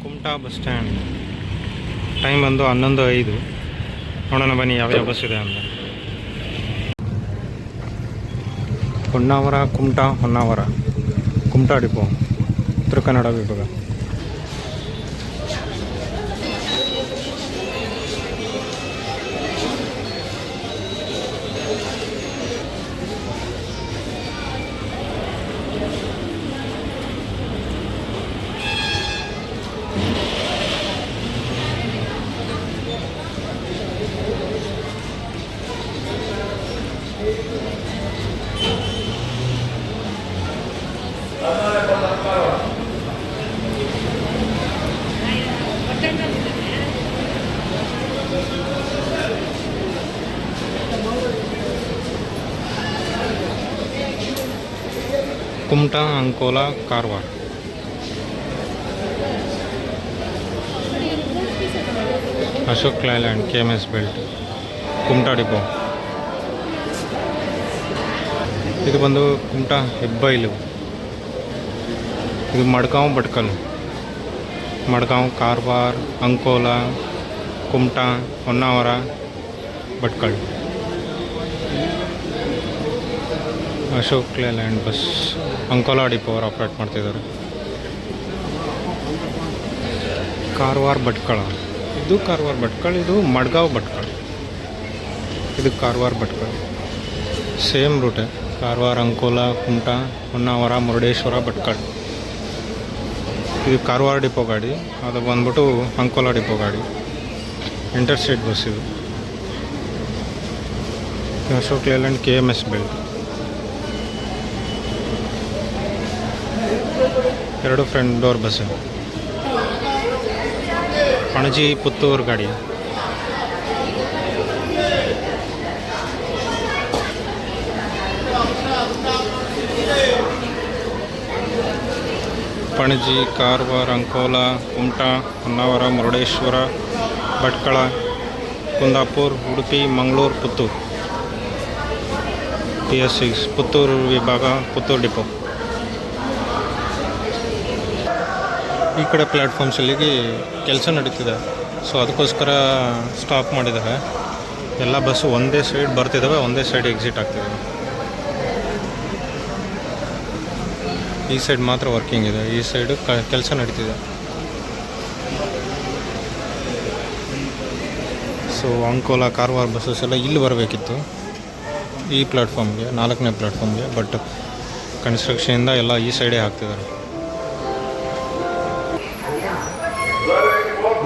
Kumta bus stand. Time ಬಂದು 11:05. ನೋಡೋಣ ಬನ್ನಿ ಯಾವ್ಯಾವ ಬಸ್ ಇದೆ ಅಂತ. ಹೊನ್ನಾವರ ಕುಮಟಾ, ಹೊನ್ನಾವರ ಕುಮಟಾ ಡಿಪೋ, ಉತ್ತರ ಕನ್ನಡ ವಿಭಾಗ. Kumta, Ankola, Karwar. Ashok Leyland, KMS belt, Kumta depot. ಇದು ಬಂದು ಕುಮಟಾ ಹೆಬ್ಬೈಲು. ಇದು Madgaon, Bhatkal, Madgaon, Karwar, Ankola, Kumta, Honnavar, Bhatkal. Ashok Leyland bus Ankola depot ಅವರು ಆಪ್ರೇಟ್ ಮಾಡ್ತಿದ್ದಾರೆ. ಕಾರವಾರ, ಭಟ್ಕಳ. ಇದು ಕಾರವಾರ, ಭಟ್ಕಳ. ಇದು ಮಡ್ಗಾಂವ್, ಭಟ್ಕಳ. ಇದು ಕಾರವಾರ, ಭಟ್ಕಳ. ಸೇಮ್ ರೂಟೇ. ಕಾರವಾರ, ಅಂಕೋಲಾ, ಕುಮಟಾ, ಹೊನ್ನಾವರ, ಮುರುಡೇಶ್ವರ, ಭಟ್ಕಳ. ಇದು ಕಾರವಾರ ಡಿಪೋ ಗಾಡಿ, ಅದು ಬಂದ್ಬಿಟ್ಟು ಅಂಕೋಲಾ ಡಿಪೋ ಗಾಡಿ. ಇಂಟರ್ಸ್ಟೇಟ್ ಬಸ್ ಇದು. Ashok Leyland, KMS belt. ಎರಡು front door bus. Panaji, Puttur ಗಾಡಿ. ಪಣಜಿ, ಕಾರವಾರ, ಅಂಕೋಲಾ, ಕುಮಟಾ, ಹೊನ್ನಾವರ, ಮುರುಡೇಶ್ವರ, ಭಟ್ಕಳ, ಕುಂದಾಪುರ, ಉಡುಪಿ, ಮಂಗಳೂರು, ಪುತ್ತೂರು. PS6 ಪುತ್ತೂರು ವಿಭಾಗ, ಪುತ್ತೂರು ಡಿಪೋ. ಈ ಕಡೆ ಪ್ಲ್ಯಾಟ್ಫಾರ್ಮ್ಸಲ್ಲಿಗೆ ಕೆಲಸ ನಡೀತಿದೆ, ಸೊ ಅದಕ್ಕೋಸ್ಕರ ಸ್ಟಾಪ್ ಮಾಡಿದ್ದಾರೆ. ಎಲ್ಲ ಬಸ್ಸು ಒಂದೇ ಸೈಡ್ ಬರ್ತಿದ್ದಾವೆ, ಒಂದೇ ಸೈಡ್ ಎಕ್ಸಿಟ್ ಆಗ್ತಿದ್ದಾವೆ. ಈ ಸೈಡ್ ಮಾತ್ರ ವರ್ಕಿಂಗ್ ಇದೆ, ಈ ಸೈಡು ಕೆಲಸ ನಡೀತಿದೆ. ಸೊ ಅಂಕೋಲಾ, ಕಾರವಾರ ಬಸ್ಸಸ್ ಎಲ್ಲ ಇಲ್ಲಿ ಬರಬೇಕಿತ್ತು, ಈ ಪ್ಲ್ಯಾಟ್ಫಾರ್ಮ್ಗೆ, 4ನೇ ಪ್ಲ್ಯಾಟ್ಫಾರ್ಮ್ಗೆ. ಬಟ್ ಕನ್ಸ್ಟ್ರಕ್ಷನಿಂದ ಎಲ್ಲ ಈ ಸೈಡೇ ಹಾಕ್ತಿದ್ದಾರೆ.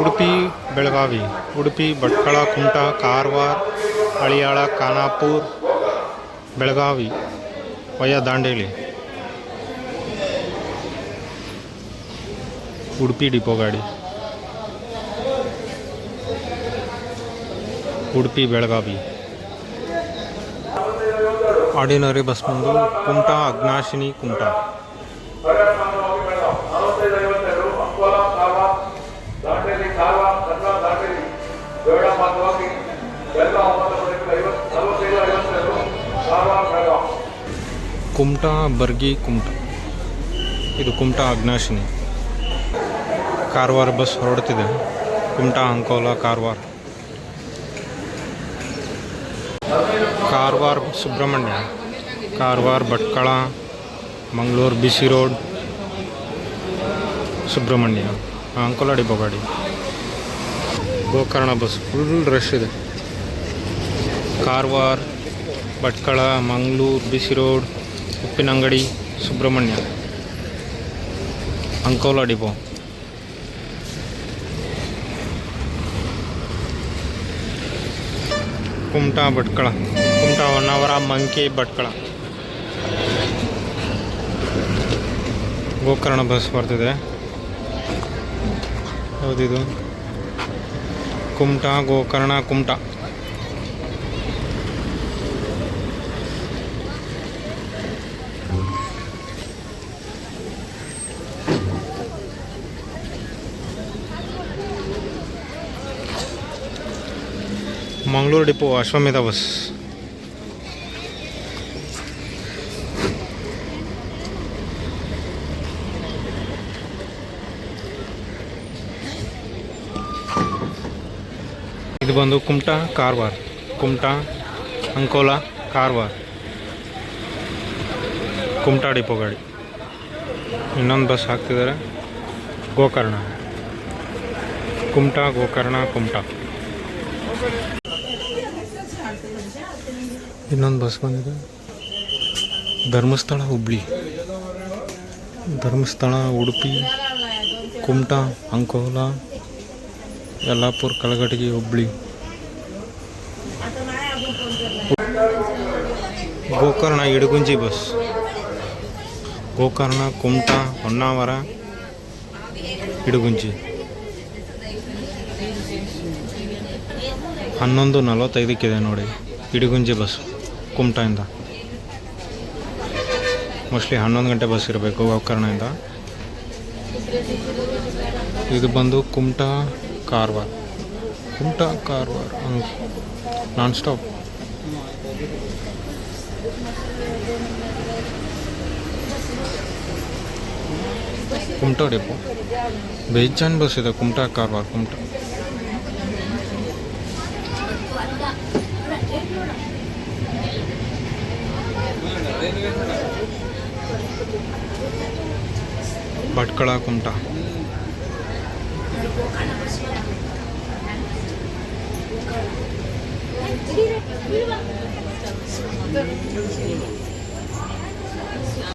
ಉಡುಪಿ, ಬೆಳಗಾವಿ, ಉಡುಪಿ, ಭಟ್ಕಳ, ಕುಮಟಾ, ಕಾರವಾರ, ಹಳಿಯಾಳ, ಖಾನಾಪುರ, ಬೆಳಗಾವಿ ವಯ ದಾಂಡೇಲಿ. ಉಡುಪಿ ಡಿಪೋ ಗಾಡಿ. ಉಡುಪಿ, ಬೆಳಗಾವಿ. ಆರ್ಡಿನರಿ ಬಸ್ ಬಂದು ಕುಮಟಾ, ಅಗ್ನಾಶಿನಿ, ಕುಮಟಾ. ಕುಮಟಾ, ಬರ್ಗಿ, ಕುಮಟಾ. ಇದು ಕುಮಟಾ, ಅಗ್ನಾಶಿನಿ. ಕಾರವಾರ ಬಸ್ ಹೊರಡ್ತಿದೆ. Kumta, Ankola, Karwar. Karwar, Subrahmanya, Karwar, Bhatkal, Mangaluru, BC road, Subrahmanya. Ankola depot ಗಾಡಿ. ಗೋಕರ್ಣ ಬಸ್ ಫುಲ್ ರಶ್ ಇದೆ. Karwar, Bhatkal, Mangaluru, BC road, Uppinangady, Subrahmanya, Ankola depot. Kumta, Bhatkal, Kumta, Honnavar, Manki, Bhatkal. Gokarna bus ಬರ್ತಿದೆ. ಯಾವುದಿದು? ಕುಮಟಾ, ಗೋಕರ್ಣ, ಕುಮಟಾ. Mangaluru depot, Ashwamedha bus. ಇದು ಬಂದು ಕುಮಟಾ ಕಾರವಾರ, ಕುಮಟಾ ಅಂಕೋಲಾ ಕಾರವಾರ, ಕುಮಟಾ ಡಿಪೋ ಗಾಡಿ. ಇನ್ನೊಂದು ಬಸ್ ಹಾಕ್ತಿದ್ದಾರೆ ಗೋಕರ್ಣ, ಕುಮಟಾ ಗೋಕರ್ಣ ಕುಮಟಾ. ಇನ್ನೊಂದು ಬಸ್ ಬಂದಿದೆ ಧರ್ಮಸ್ಥಳ ಹುಬ್ಳಿ, ಧರ್ಮಸ್ಥಳ ಉಡುಪಿ, ಕುಮಟಾ ಅಂಕೋಲಾ ಯಲ್ಲಾಪುರ ಕಲಘಟಗಿ ಹುಬ್ಳಿ. ಗೋಕರ್ಣ ಇಡಗುಂಜಿ ಬಸ್, ಗೋಕರ್ಣ ಕುಮಟಾ ಹೊನ್ನಾವರ ಇಡಗುಂಜಿ. 11:45 ನೋಡಿ ಇಡಗುಂಜಿ ಬಸ್ ಕುಮಟಾಯಿಂದ. ಮೋಸ್ಟ್ಲಿ 11 ಗಂಟೆ ಬಸ್ ಇರಬೇಕು ಗೋಕರ್ಣದಿಂದ. ಇದು ಬಂದು Kumta Karwar, Kumta Karwar non stop. Kumta depot ಬೇಜಾನ್ ಬಸ್ ಇದೆ, ಕುಮಟಾ ಕಾರವಾರ ಕುಮಟಾ. ಭಟ್ಕಳ ಕುಮಟಾ.